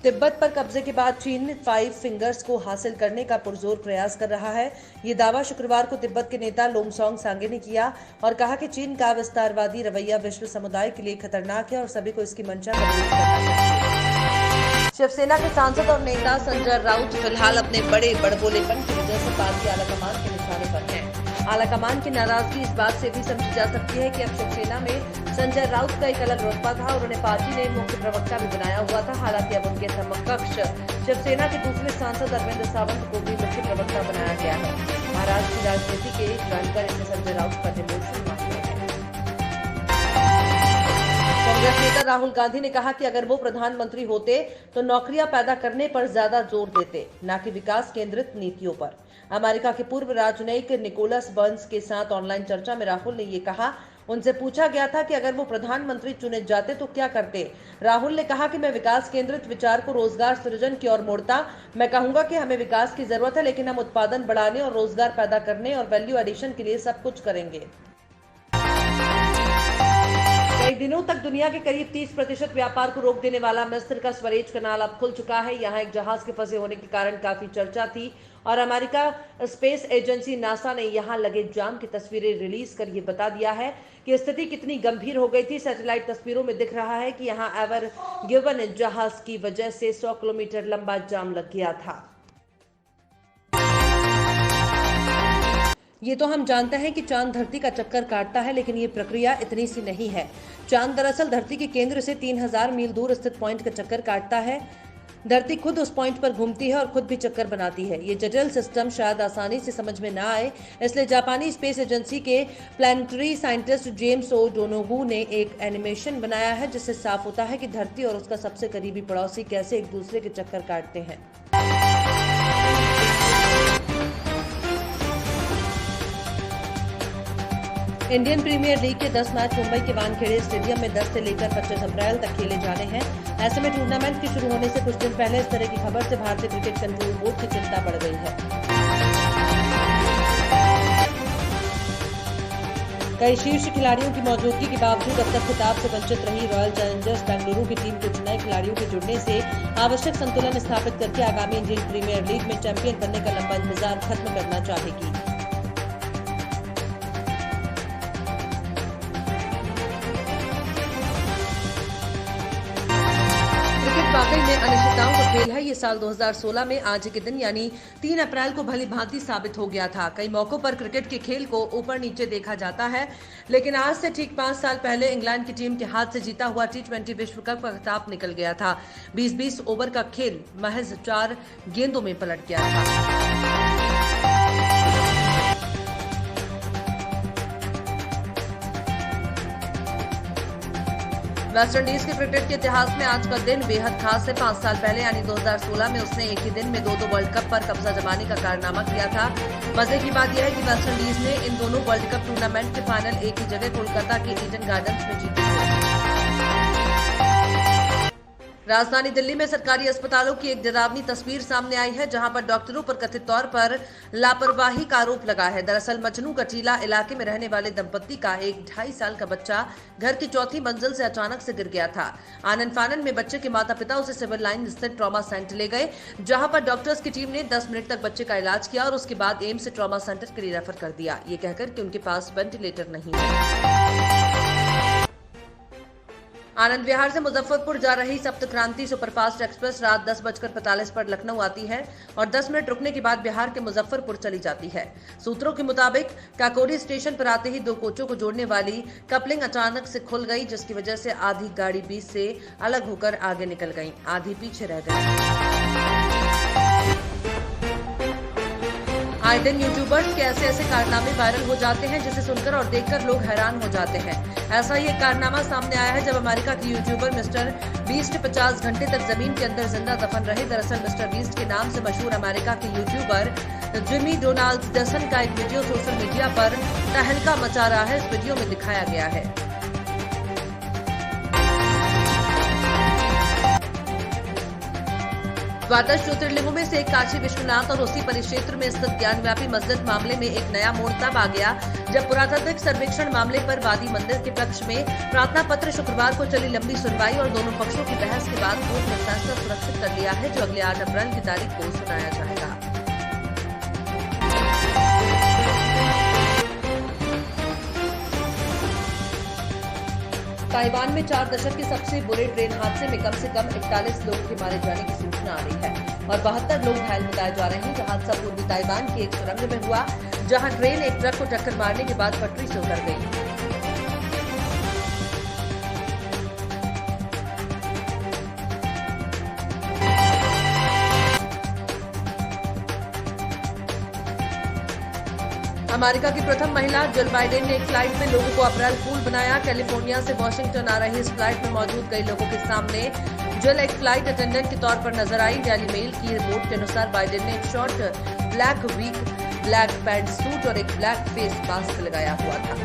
तिब्बत पर कब्जे के बाद चीन 5 फिंगर्स को हासिल करने का पुरजोर प्रयास कर रहा है। ये दावा शुक्रवार को तिब्बत के नेता लोमसोंग सांगे ने किया और कहा कि चीन का विस्तारवादी रवैया विश्व समुदाय के लिए खतरनाक है और सभी को इसकी मंशा कबूल करना चाहिए। शिवसेना के सांसद और नेता संजय राउत फिलहाल अपने बड़े बड़बोलेपन की वजह से पार्टी आलाकमान के निशाने पर हैं। आलाकमान की नाराजगी इस बात से भी समझी जा सकती है कि अब शिवसेना में संजय राउत का एक अलग रुतबा था और उन्हें पार्टी ने मुख्य प्रवक्ता भी बनाया हुआ था। हालांकि अब उनके समकक्ष शिवसेना के दूसरे सांसद अरविंद सावंत को भी मुख्य प्रवक्ता बनाया गया है। महाराष्ट्र की राजनीति के जानकर इससे संजय राउत पर डिमोशन मांगे हैं। कांग्रेस नेता राहुल गांधी ने कहा कि अगर वो प्रधानमंत्री होते तो नौकरियां पैदा करने पर ज्यादा जोर देते, न कि विकास केंद्रित नीतियों पर। अमेरिका के पूर्व राजनयिक निकोलस बर्न्स के साथ ऑनलाइन चर्चा में राहुल ने ये कहा। उनसे पूछा गया था कि अगर वो प्रधानमंत्री चुने जाते तो क्या करते। राहुल ने कहा कि मैं विकास केंद्रित विचार को रोजगार सृजन की ओर मोड़ता। मैं कहूंगा कि हमें विकास की जरूरत है, लेकिन हम उत्पादन बढ़ाने और रोजगार पैदा करने और वैल्यू एडिशन के लिए सब कुछ करेंगे। कई दिनों तक दुनिया के करीब 30% व्यापार को रोक देने वाला मिस्र का स्वेज कनाल अब खुल चुका है। यहाँ एक जहाज के फंसे होने के कारण काफी चर्चा थी और अमेरिका स्पेस एजेंसी नासा ने यहाँ लगे जाम की तस्वीरें रिलीज कर ये बता दिया है कि स्थिति कितनी गंभीर हो गई थी। सैटेलाइट तस्वीरों में दिख रहा है कि यहाँ एवर गिवन जहाज की वजह से 100 किलोमीटर लंबा जाम लग गया था। ये तो हम जानते हैं कि चांद धरती का चक्कर काटता है, लेकिन ये प्रक्रिया इतनी सी नहीं है। चांद दरअसल धरती के केंद्र से 3000 मील दूर स्थित पॉइंट का चक्कर काटता है। धरती खुद उस पॉइंट पर घूमती है और खुद भी चक्कर बनाती है। ये जटिल सिस्टम शायद आसानी से समझ में ना आए, इसलिए जापानी स्पेस एजेंसी के प्लानिटरी साइंटिस्ट जेम्स ओ डोनोगू ने एक एनिमेशन बनाया है जिससे साफ होता है कि धरती और उसका सबसे करीबी पड़ोसी कैसे एक दूसरे के चक्कर काटते हैं। इंडियन प्रीमियर लीग के 10 मैच मुंबई के वानखेड़े स्टेडियम में 10 से लेकर 25 अप्रैल तक खेले जाने हैं। ऐसे में टूर्नामेंट के शुरू होने से कुछ दिन पहले इस तरह की खबर से भारतीय क्रिकेट कंट्रोल बोर्ड की चिंता बढ़ गई है। कई शीर्ष खिलाड़ियों की मौजूदगी के बावजूद अब तक खिताब से वंचित रही रॉयल चैलेंजर्स बेंगलुरु की टीम कुछ नए खिलाड़ियों के जुड़ने से आवश्यक संतुलन स्थापित करके आगामी इंडियन प्रीमियर लीग में चैंपियन बनने का लंबा इंतजार खत्म करना चाहेगी। वाकई में अनिश्चितताओं का खेल है। ये साल 2016 में आज के दिन यानी 3 अप्रैल को भली भांति साबित हो गया था। कई मौकों पर क्रिकेट के खेल को ऊपर नीचे देखा जाता है, लेकिन आज से ठीक 5 साल पहले इंग्लैंड की टीम के हाथ से जीता हुआ T20 विश्व कप का खिताब निकल गया था। 20-20 ओवर का खेल महज 4 गेंदों में पलट गया था। वेस्टइंडीज के क्रिकेट के इतिहास में आज का दिन बेहद खास है। 5 साल पहले यानी 2016 में उसने एक ही दिन में 2 वर्ल्ड कप पर कब्जा जमाने का कारनामा किया था। मजे की बात यह है कि वेस्टइंडीज ने इन दोनों वर्ल्ड कप टूर्नामेंट के फाइनल एक ही जगह कोलकाता के ईडन गार्डन्स में जीते थे। राजधानी दिल्ली में सरकारी अस्पतालों की एक डरावनी तस्वीर सामने आई है, जहां पर डॉक्टरों पर कथित तौर पर लापरवाही का आरोप लगा है। दरअसल मजनू कटीला इलाके में रहने वाले दंपत्ति का एक 2.5 साल का बच्चा घर की 4थी मंजिल से अचानक से गिर गया था। आनन फानन में बच्चे के माता पिता उसे सिविल लाइन स्थित ट्रॉमा सेंटर ले गए, जहां पर डॉक्टर्स की टीम ने 10 मिनट तक बच्चे का इलाज किया और उसके बाद एम्स से ट्रॉमा सेंटर के लिए रेफर कर दिया, ये कहकर कि उनके पास वेंटिलेटर नहीं है। आनंद विहार से मुजफ्फरपुर जा रही सप्त क्रांति सुपरफास्ट एक्सप्रेस रात 10:45 पर लखनऊ आती है और 10 मिनट रुकने के बाद बिहार के मुजफ्फरपुर चली जाती है। सूत्रों के मुताबिक काकोरी स्टेशन पर आते ही 2 कोचों को जोड़ने वाली कपलिंग अचानक से खुल गई, जिसकी वजह से आधी गाड़ी बीच से अलग होकर आगे निकल गई, आधी पीछे रह गई। आए दिन यूट्यूबर्स के ऐसे कारनामे वायरल हो जाते हैं जिसे सुनकर और देखकर लोग हैरान हो जाते हैं। ऐसा ही एक कारनामा सामने आया है जब अमेरिका के यूट्यूबर मिस्टर बीस्ट 50 घंटे तक जमीन के अंदर जिंदा दफन रहे। दरअसल मिस्टर बीस्ट के नाम से मशहूर अमेरिका के यूट्यूबर जिमी डोनाल्डसन का एक वीडियो सोशल मीडिया पर तहलका मचा रहा है। इस वीडियो में दिखाया गया है द्वादश ज्योतिर्लिंगों में से एक काशी विश्वनाथ और उसी परिक्षेत्र में स्थित ज्ञानव्यापी मस्जिद मामले में एक नया मोड़ तब आ गया जब पुरातात्विक सर्वेक्षण मामले पर वादी मंदिर के पक्ष में प्रार्थना पत्र शुक्रवार को चली लंबी सुनवाई और दोनों पक्षों की बहस के बाद कोर्ट ने फैसला सुरक्षित कर लिया है, जो अगले 8 अप्रैल की तारीख को सुनाया जाएगा। ताइवान में 4 दशक के सबसे बुरे ट्रेन हादसे में कम से कम 41 लोगों के मारे जाने की सूचना आ रही है और 72 लोग घायल बताए जा रहे हैं। हादसा पूर्वी ताइवान की एक सुरंग में हुआ, जहां ट्रेन एक ट्रक को टक्कर मारने के बाद पटरी से उतर गई। अमेरिका की प्रथम महिला जिल बाइडेन ने एक फ्लाइट में लोगों को अप्रैल फूल बनाया। कैलिफोर्निया से वॉशिंगटन आ रही इस फ्लाइट में मौजूद कई लोगों के सामने जिल एक फ्लाइट अटेंडेंट के तौर पर नजर आई। डेली मेल की रिपोर्ट के अनुसार बाइडेन ने एक शॉर्ट ब्लैक वीक ब्लैक पैंट सूट और एक ब्लैक फेस मास्क लगाया हुआ था।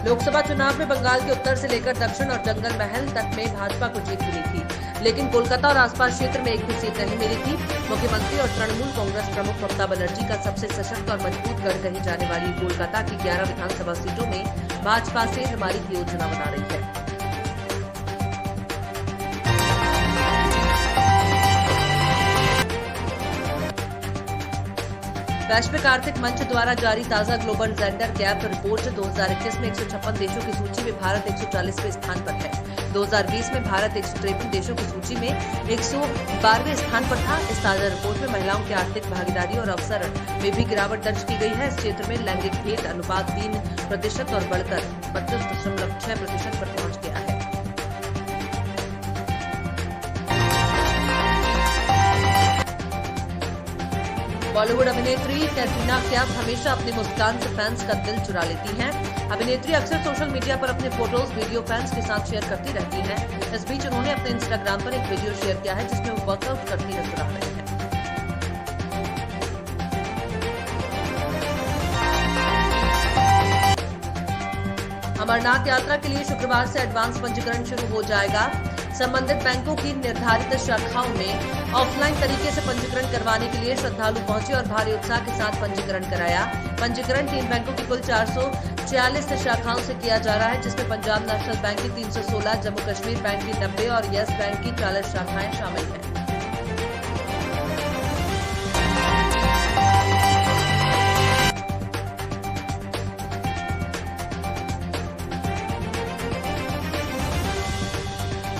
लोकसभा चुनाव में बंगाल के उत्तर से लेकर दक्षिण और जंगल महल तक में भाजपा को जीत मिली थी, लेकिन कोलकाता और आसपास क्षेत्र में एक भी सीट नहीं मिली थी। मुख्यमंत्री और तृणमूल कांग्रेस प्रमुख ममता बनर्जी का सबसे सशक्त और मजबूत गढ़ कही जाने वाली कोलकाता की 11 विधानसभा सीटों में भाजपा से हमारी की योजना बना रही है। वैश्विक आर्थिक मंच द्वारा जारी ताजा ग्लोबल जेंडर गैप रिपोर्ट 2021 में 156 देशों की सूची में भारत 140वें स्थान पर है। 2020 में भारत 153 देशों की सूची में 112वें स्थान पर था। इस ताजा रिपोर्ट में महिलाओं की आर्थिक भागीदारी और अवसर में भी गिरावट दर्ज की गई है। इस क्षेत्र में लैंगिक भेद अनुपात 3% और बढ़कर 25.6% पर पहुंच गया है। बॉलीवुड अभिनेत्री कैटरीना कैफ हमेशा अपनी मुस्कान से फैंस का दिल चुरा लेती हैं। अभिनेत्री अक्सर सोशल मीडिया पर अपने फोटोज वीडियो फैंस के साथ शेयर करती रहती हैं। इस बीच उन्होंने अपने इंस्टाग्राम पर एक वीडियो शेयर किया है जिसमें वो वर्कआउट करती नजर आ रही है। अमरनाथ यात्रा के लिए शुक्रवार से एडवांस पंजीकरण शुरू हो जाएगा। संबंधित बैंकों की निर्धारित शाखाओं में ऑफलाइन तरीके से पंजीकरण करवाने के लिए श्रद्धालु पहुंचे और भारी उत्साह के साथ पंजीकरण कराया। पंजीकरण 3 बैंकों की कुल 446 शाखाओं से किया जा रहा है, जिसमें पंजाब नेशनल बैंक की 316, जम्मू कश्मीर बैंक की 90 और यस बैंक की 40 शाखाएं शामिल हैं।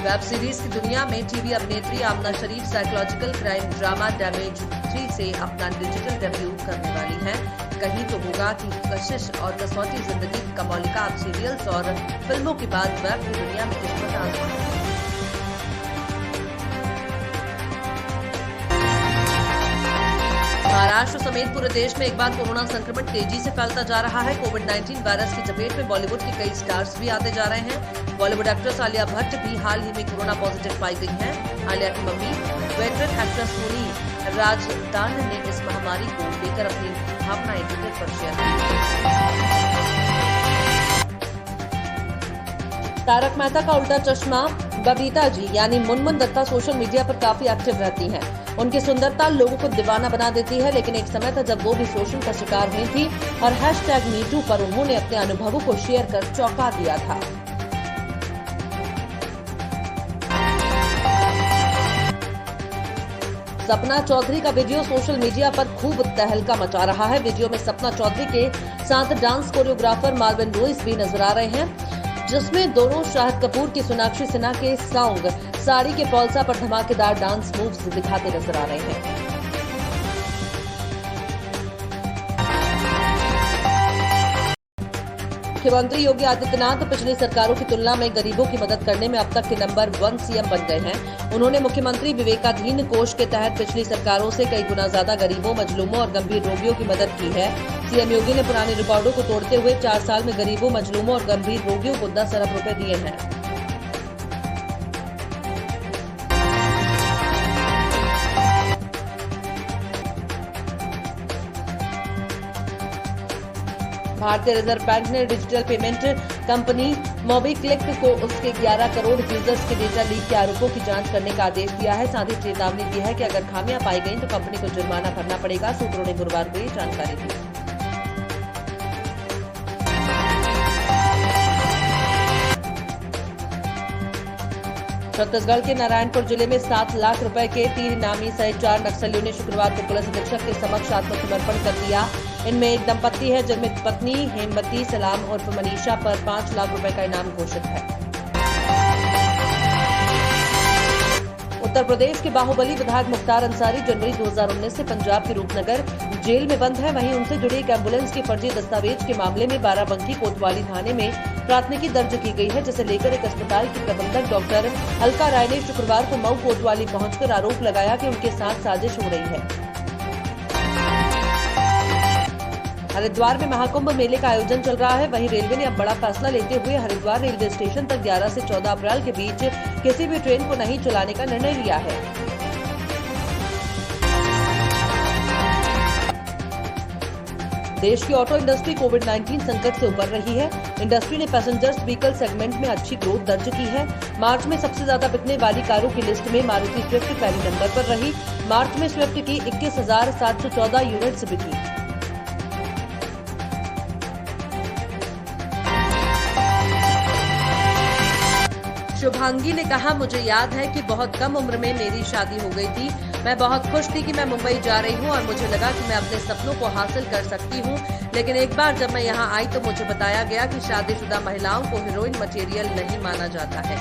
वेब सीरीज की दुनिया में टीवी अभिनेत्री Aamna Sharif psychological crime drama damage 3 से अपना डिजिटल डेब्यू करने वाली हैं। कहीं तो होगा कि कशिश और कसौटी जिंदगी की कमौलिका आप सीरियल्स और फिल्मों के बाद वेब की दुनिया में किस्मत आजमाएं। महाराष्ट्र समेत पूरे देश में एक बार कोरोना संक्रमण तेजी से फैलता जा रहा है। कोविड-19 वायरस की चपेट में बॉलीवुड के कई स्टार्स भी आते जा रहे हैं। बॉलीवुड एक्ट्रेस आलिया भट्ट भी हाल ही में कोरोना पॉजिटिव पाई गई हैं। आलिया की mummy veteran actress Soni Razdan ने इस महामारी को लेकर अपनी भावनाएं ट्विटर पर शेयर की। तारक मेहता का उल्टा चश्मा बबीता जी यानी मुनमुन दत्ता सोशल मीडिया पर काफी एक्टिव रहती हैं। उनकी सुंदरता लोगों को दीवाना बना देती है, लेकिन एक समय था जब वो भी शोषण का शिकार हुई थी और #MeToo पर उन्होंने अपने अनुभवों को शेयर कर चौंका दिया था। सपना चौधरी का वीडियो सोशल मीडिया पर खूब तहलका मचा रहा है। वीडियो में सपना चौधरी के साथ डांस कोरियोग्राफर मार्विन लुइस भी नजर आ रहे हैं, जिसमें दोनों शाहिद कपूर की सोनाक्षी सिन्हा के सॉन्ग साड़ी के पौलसा पर धमाकेदार डांस मूव्स दिखाते नजर आ रहे हैं। मुख्यमंत्री योगी आदित्यनाथ पिछली सरकारों की तुलना में गरीबों की मदद करने में अब तक के नंबर 1 सीएम बन गए हैं। उन्होंने मुख्यमंत्री विवेकाधीन कोष के तहत पिछली सरकारों से कई गुना ज्यादा गरीबों, मजलूमों और गंभीर रोगियों की मदद की है। सीएम योगी ने पुराने रिकॉर्डों को तोड़ते हुए 4 साल में गरीबों, मजलूमों और गंभीर रोगियों को 10 अरब रुपए दिए हैं। भारतीय रिजर्व बैंक ने डिजिटल पेमेंट कंपनी मोबीक्लिक को उसके 11 करोड़ यूजर्स के डेटा लीक के आरोपों की जांच करने का आदेश दिया है। साथ ही चेतावनी दी है कि अगर खामियां पाई गई तो कंपनी को जुर्माना भरना पड़ेगा। सूत्रों ने गुरुवार को ये जानकारी दी। छत्तीसगढ़ के नारायणपुर जिले में 7 लाख रुपए के 3 इनामी सहित 4 नक्सलियों ने शुक्रवार को पुलिस अधीक्षक के समक्ष आत्मसमर्पण कर दिया। इनमें एक दंपत्ति है जिनमें पत्नी हेमवती सलाम उर्फ मनीषा पर 5 लाख रुपए का इनाम घोषित है। उत्तर प्रदेश के बाहुबली विधायक मुख्तार अंसारी जनवरी 2019 से पंजाब के रूपनगर जेल में बंद है। वहीं उनसे जुड़ी एक एम्बुलेंस के फर्जी दस्तावेज के मामले में बाराबंकी कोतवाली थाने में प्राथमिकी दर्ज की गई है, जिसे लेकर एक अस्पताल की प्रबंधक डॉक्टर अलका राय ने शुक्रवार को मऊ कोतवाली पहुंचकर आरोप लगाया कि उनके साथ साजिश हो रही है। हरिद्वार में महाकुंभ मेले का आयोजन चल रहा है। वहीं रेलवे ने अब बड़ा फैसला लेते हुए हरिद्वार रेलवे स्टेशन तक 11 से 14 अप्रैल के बीच किसी भी ट्रेन को नहीं चलाने का निर्णय लिया है। देश की ऑटो इंडस्ट्री कोविड-19 संकट से उबर रही है। इंडस्ट्री ने पैसेंजर्स व्हीकल सेगमेंट में अच्छी ग्रोथ दर्ज की है। मार्च में सबसे ज्यादा बिकने वाली कारों की लिस्ट में मारुति स्विफ्ट पहले नंबर पर रही। मार्च में स्विफ्ट की 21,714 यूनिट्स बिकी। शुभांगी ने कहा, मुझे याद है कि बहुत कम उम्र में मेरी शादी हो गई थी। मैं बहुत खुश थी कि मैं मुंबई जा रही हूं और मुझे लगा कि मैं अपने सपनों को हासिल कर सकती हूं। लेकिन एक बार जब मैं यहां आई तो मुझे बताया गया कि शादीशुदा महिलाओं को हीरोइन मटेरियल नहीं माना जाता है।